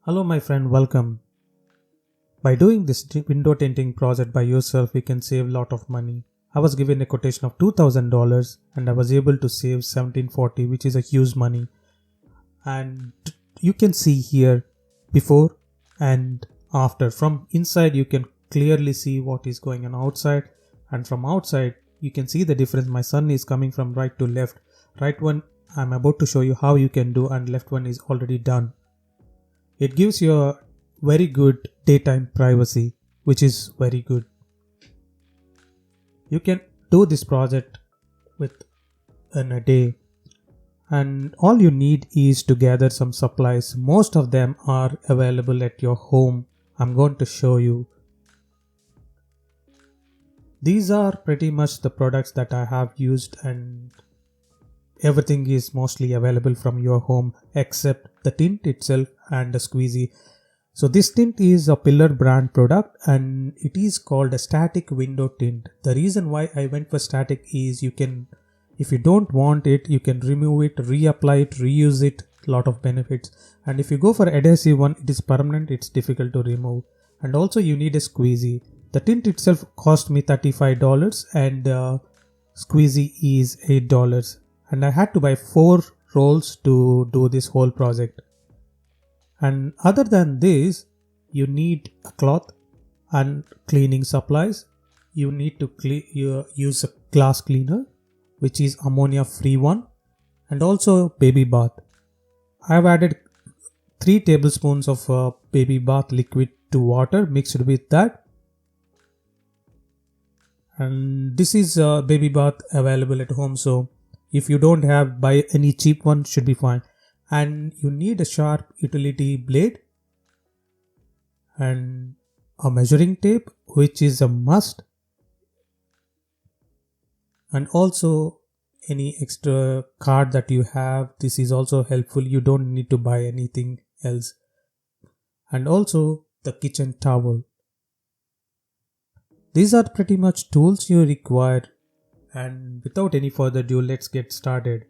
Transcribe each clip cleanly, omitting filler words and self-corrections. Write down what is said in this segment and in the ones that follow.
Hello my friend, welcome. By doing this window tinting project by yourself, you can save a lot of money. I was given a quotation of $2,000 and I was able to save 1740, which is a huge money. And you can see here before and after. From inside you can clearly see what is going on outside, and from outside you can see the difference. My sun is coming from right to left. Right one I'm about to show you how you can do, and left one is already done. It gives you a very good daytime privacy, which is very good. You can do this project in a day, and all you need is to gather some supplies. Most of them are available at your home. I'm going to show you. These are pretty much the products that I have used, and everything is mostly available from your home except the tint itself and the squeezy. So this tint is a Pillar brand product and it is called a static window tint. The reason why I went for static is if you don't want it, you can remove it, reapply it, reuse it, lot of benefits. And if you go for adhesive one, it is permanent, it's difficult to remove. And also you need a squeezy. The tint itself cost me $35 and squeezy is $8. And I had to buy 4 rolls to do this whole project. And other than this, you need a cloth and cleaning supplies. You need to use a glass cleaner, which is ammonia free one, and also baby bath. I have added 3 tablespoons of baby bath liquid to water mixed with that. And this is baby bath available at home, so if you don't have, buy any cheap one, should be fine. And you need a sharp utility blade and a measuring tape, which is a must, and also any extra card that you have. This is also helpful. You don't need to buy anything else. And also the kitchen towel. These are pretty much tools you require, and without any further ado, let's get started.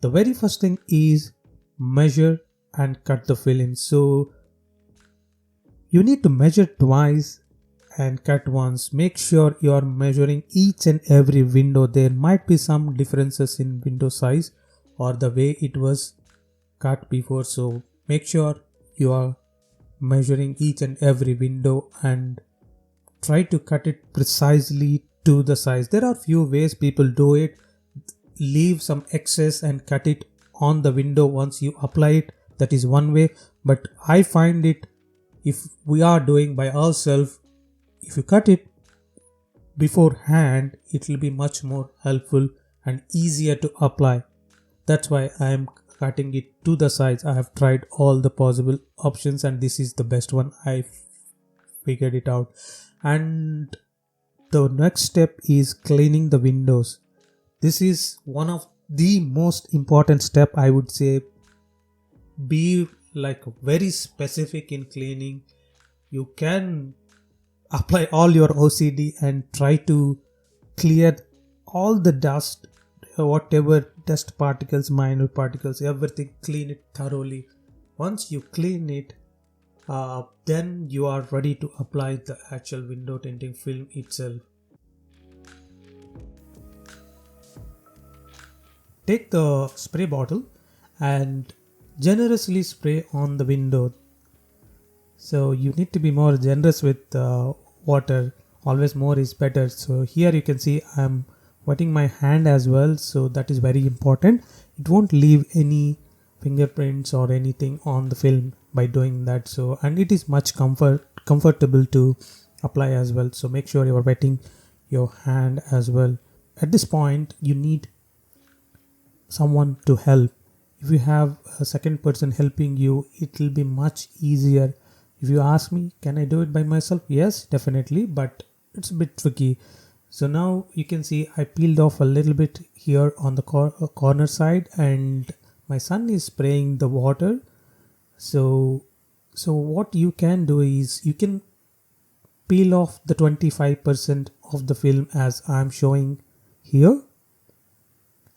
The very first thing is measure and cut the film. So you need to measure twice and cut once. Make sure you are measuring each and every window. There might be some differences in window size or the way it was cut before. So make sure you are measuring each and every window and try to cut it precisely to the size. There are few ways people do it. Leave some excess and cut it on the window once you apply it. That is one way, but I find it, if we are doing by ourselves, if you cut it beforehand, it will be much more helpful and easier to apply. That's why I am cutting it to the size. I have tried all the possible options and this is the best one. I figured it out. And the next step is cleaning the windows. This is one of the most important step, I would say. Be like very specific in cleaning. You can apply all your OCD and try to clear all the dust, whatever dust particles, minor particles, everything, clean it thoroughly. Once you clean it, then you are ready to apply the actual window tinting film itself. Take the spray bottle and generously spray on the window. So you need to be more generous with water. Always more is better. So here you can see I'm wetting my hand as well. So that is very important. It won't leave any fingerprints or anything on the film by doing that. So, and it is much comfortable to apply as well. So make sure you are wetting your hand as well. At this point, you need someone to help. If you have a second person helping you, it will be much easier. If you ask me, can I do it by myself? Yes, definitely, but it's a bit tricky. So now you can see I peeled off a little bit here on the corner side and my son is spraying the water. So what you can do is you can peel off the 25% of the film as I'm showing here.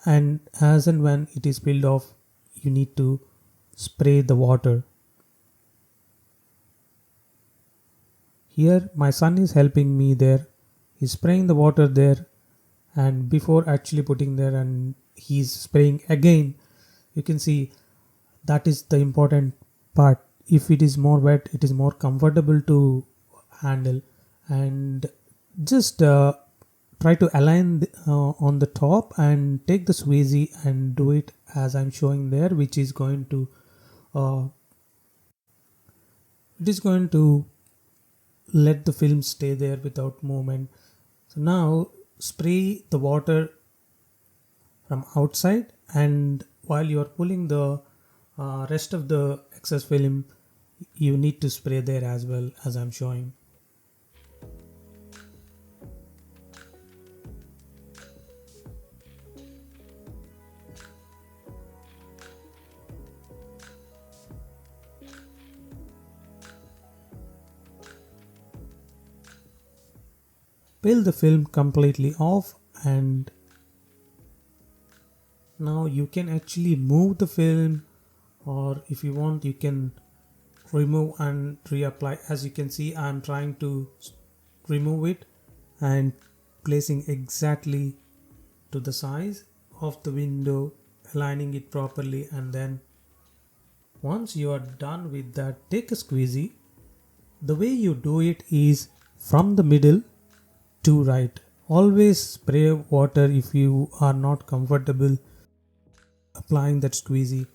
And as and when it is peeled off, you need to spray the water. Here my son is helping me there. He's spraying the water there, and before actually putting there, and he's spraying again. You can see that is the important part. If it is more wet, it is more comfortable to handle. And just try to align on the top and take the squeezy and do it as I'm showing there, which is going to uh, let the film stay there without movement. So now spray the water from outside, and while you are pulling the rest of the excess film, you need to spray there as well, as I'm showing. Peel the film completely off, and now you can actually move the film, or if you want you can remove and reapply. As you can see, I'm trying to remove it and placing exactly to the size of the window, aligning it properly. And then once you are done with that, take a squeezy. The way you do it is from the middle to right. Always spray water if you are not comfortable applying that squeezy.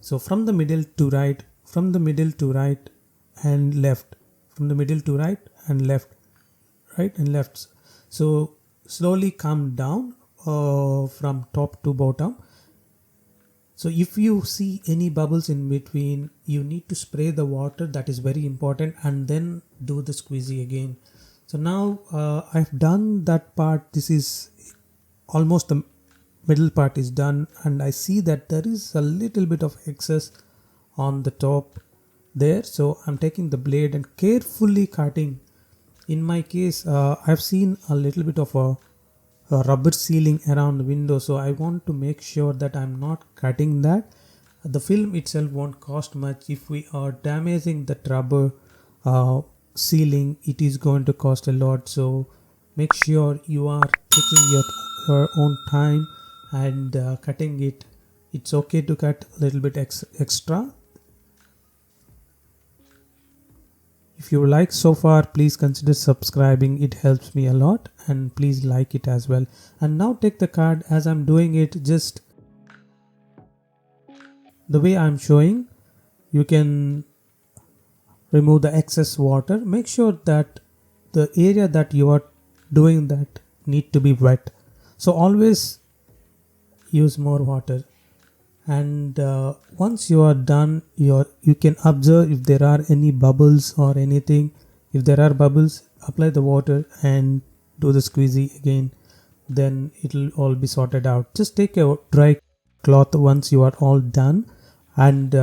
So from the middle to right, from the middle to right and left, from the middle to right and left, right and left. So slowly come down from top to bottom. So if you see any bubbles in between, you need to spray the water. That is very important, and then do the squeezy again. So now I've done that part. This is almost the middle part is done, and I see that there is a little bit of excess on the top there. So I'm taking the blade and carefully cutting. In my case, I've seen a little bit of a rubber sealing around the window, so I want to make sure that I'm not cutting that. The film itself won't cost much. If we are damaging that rubber sealing, it is going to cost a lot. So make sure you are taking your own time and cutting it. It's okay to cut a little bit extra. If you like so far, please consider subscribing. It helps me a lot, and please like it as well. And now take the card. As I'm doing it, just the way I'm showing, you can remove the excess water. Make sure that the area that you are doing that need to be wet. So always use more water. And once you are done, you can observe if there are any bubbles or anything. If there are bubbles, apply the water and do the squeezy again. Then it will all be sorted out. Just take a dry cloth once you are all done, and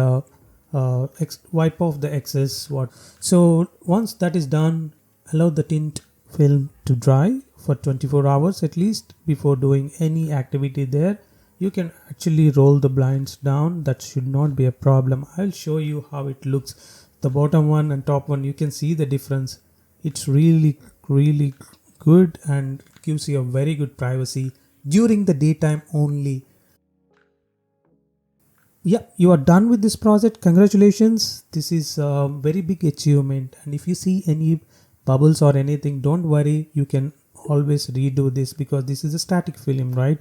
wipe off the excess water. So once that is done, allow the tint film to dry for 24 hours at least before doing any activity there. You can actually roll the blinds down. That should not be a problem. I'll show you how it looks. The bottom one and top one, you can see the difference. It's really good and gives you a very good privacy during the daytime only. Yeah, you are done with this project. Congratulations. This is a very big achievement. And if you see any bubbles or anything, don't worry. You can always redo this because this is a static film, right?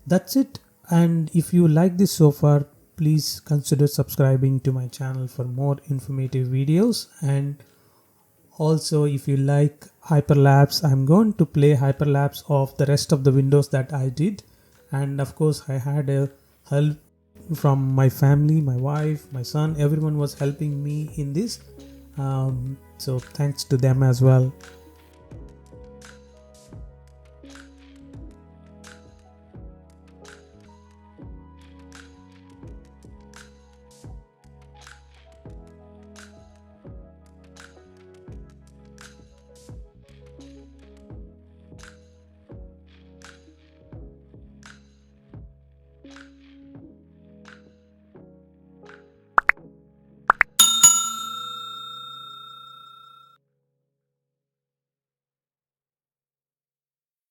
That's it. And if you like this so far, please consider subscribing to my channel for more informative videos. And also, if you like hyperlapse, I'm going to play hyperlapse of the rest of the windows that I did. And of course, I had a help from my family, my wife, my son. Everyone was helping me in this. So thanks to them as well.